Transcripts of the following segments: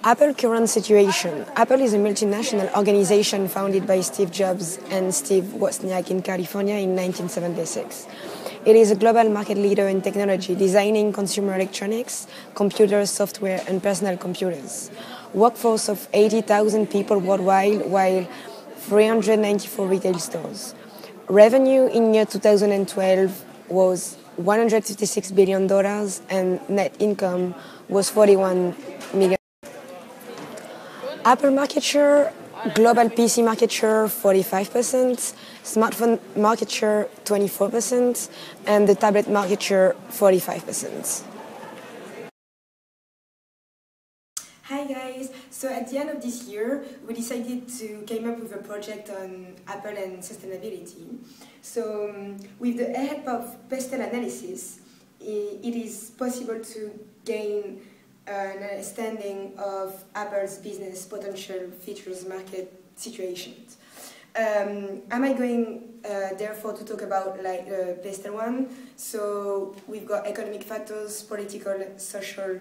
Apple current situation. Apple is a multinational organization founded by Steve Jobs and Steve Wozniak in California in 1976. It is a global market leader in technology, designing consumer electronics, computers, software, and personal computers. Workforce of 80,000 people worldwide, while 394 retail stores. Revenue in year 2012 was $156 billion and net income was $41 million. Apple market share, global PC market share 45%, smartphone market share 24%, and the tablet market share 45%. Hi guys, so at the end of this year we decided to come up with a project on Apple and sustainability. So with the help of pastel analysis, it is possible to gain an understanding of Apple's business potential, features, market situations. Am I going therefore to talk about like the pastel one? So we've got economic factors, political, social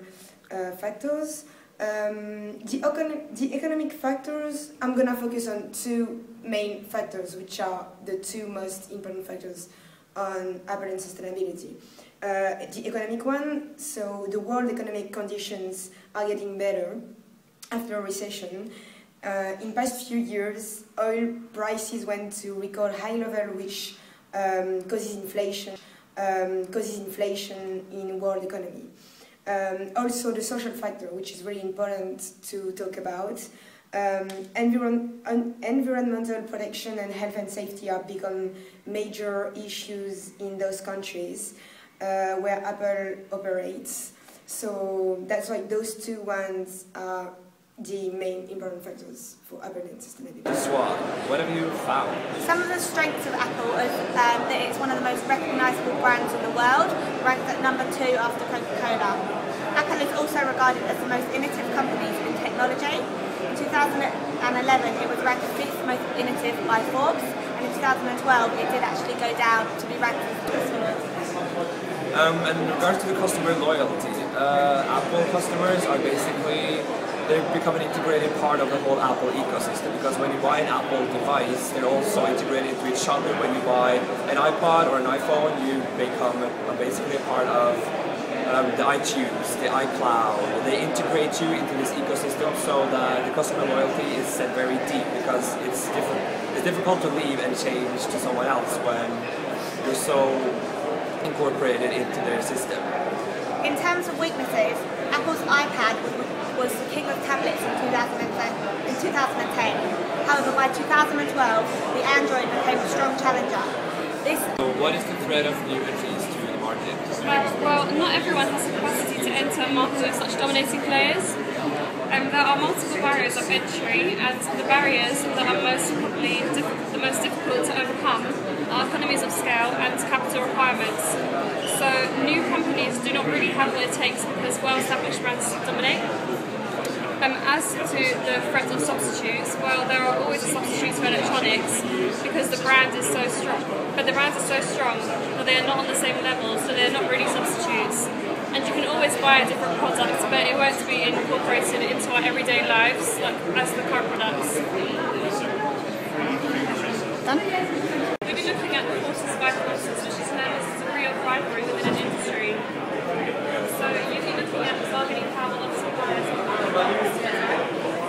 factors. The economic factors, I'm gonna focus on two main factors, which are the two most important factors on Apple and sustainability. The economic one, so the world economic conditions are getting better after a recession. In past few years, oil prices went to record high level, which causes inflation in world economy. Also the social factor, which is really important to talk about. Environmental protection and health and safety have become major issues in those countries where Apple operates. So that's why those two ones are the main important factors for Apple and sustainability. Swan, what have you found? Some of the strengths of Apple is that it's one of the most recognisable brands in the world, ranked at number 2 after Coca-Cola. Apple is also regarded as the most innovative companies in technology. In 2011 it was ranked 5th most innovative by Forbes, and in 2012 it did actually go down to be ranked as 5th. And in regards to the customer loyalty, Apple customers are basically, they've become an integrated part of the whole Apple ecosystem, because when you buy an Apple device, they're also integrated to each other. When you buy an iPod or an iPhone, you become basically a part of the iTunes, the iCloud. They integrate you into this ecosystem so that the customer loyalty is set very deep, because it's difficult to leave and change to someone else when you're so incorporated into their system. In terms of weaknesses, Apple's iPad was the king of tablets in 2010. However, by 2012, the Android became a strong challenger. So what is the threat of new entries to the market? Well, not everyone has the capacity to enter a market with such dominating players. There are multiple barriers of entry, and the barriers that are the most difficult to overcome are economies of scale and capital requirements. So new companies do not really have what it takes because well-established brands dominate. As to the threat of substitutes, well, there are always substitutes for electronics because the brand is so strong. But the brands are so strong that they are not on the same level, so they're not really substitutes. And you can always buy a different product, but it won't be incorporated into our everyday lives like as the current products. Done? We've been looking at horses by horses, which is known as a real rivalry within an industry. So you've been looking at the bargaining power of suppliers.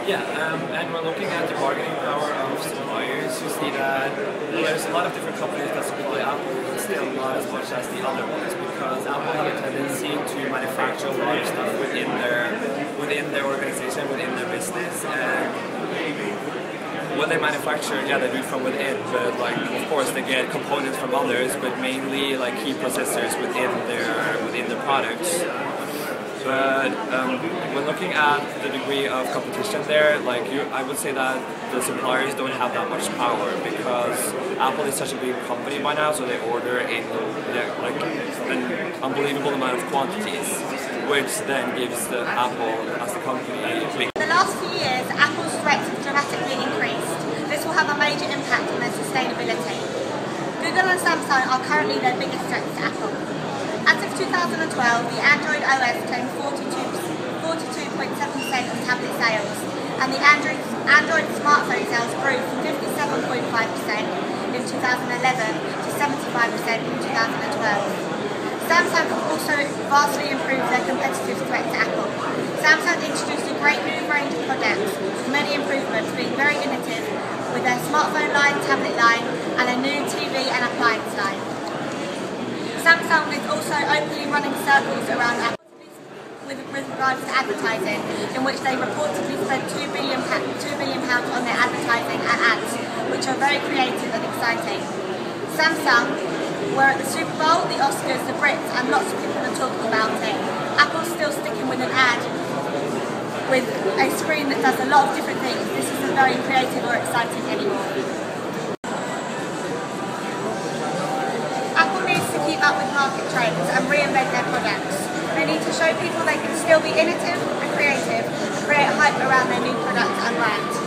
Yeah, and we're looking at the bargaining power of suppliers. You see that there's a lot of different companies that supply Apple, but still not as much as the other ones, because Apple have a tendency to manufacture a lot of stuff within their organization, within their business, and what they manufacture, yeah, they do it from within, but like, of course, they get components from others, but mainly like key processors within their products. But when looking at the degree of competition there, like I would say that the suppliers don't have that much power, because Apple is such a big company by now, so they order in like an unbelievable amount of quantities, which then gives the Apple as a company big. In the last few years, Apple's threats have dramatically increased. This will have a major impact on their sustainability. Google and Samsung are currently their biggest threats to Apple. As of 2012, the Android OS claimed 42% of tablet sales, and the Android smartphone sales grew from 57.5% in 2011 to 75% in 2012. Samsung have also vastly improved their competitive threat to Apple. Samsung introduced a great new range of products with many improvements, being very innovative with their smartphone line, tablet line, and a new TV and appliance line. Samsung is also openly running circles around Apple with regards to advertising, in which they reportedly spent £2 billion on their advertising and ads, which are very creative and exciting. Samsung were at the Super Bowl, the Oscars, the Brits, and lots of people are talking about it. Apple's still sticking with an ad with a screen that does a lot of different things. This isn't very creative or exciting anymore. Apple needs to keep up with market trends and reinvent their products. They need to show people they can still be innovative and creative and create hype around their new products and brands.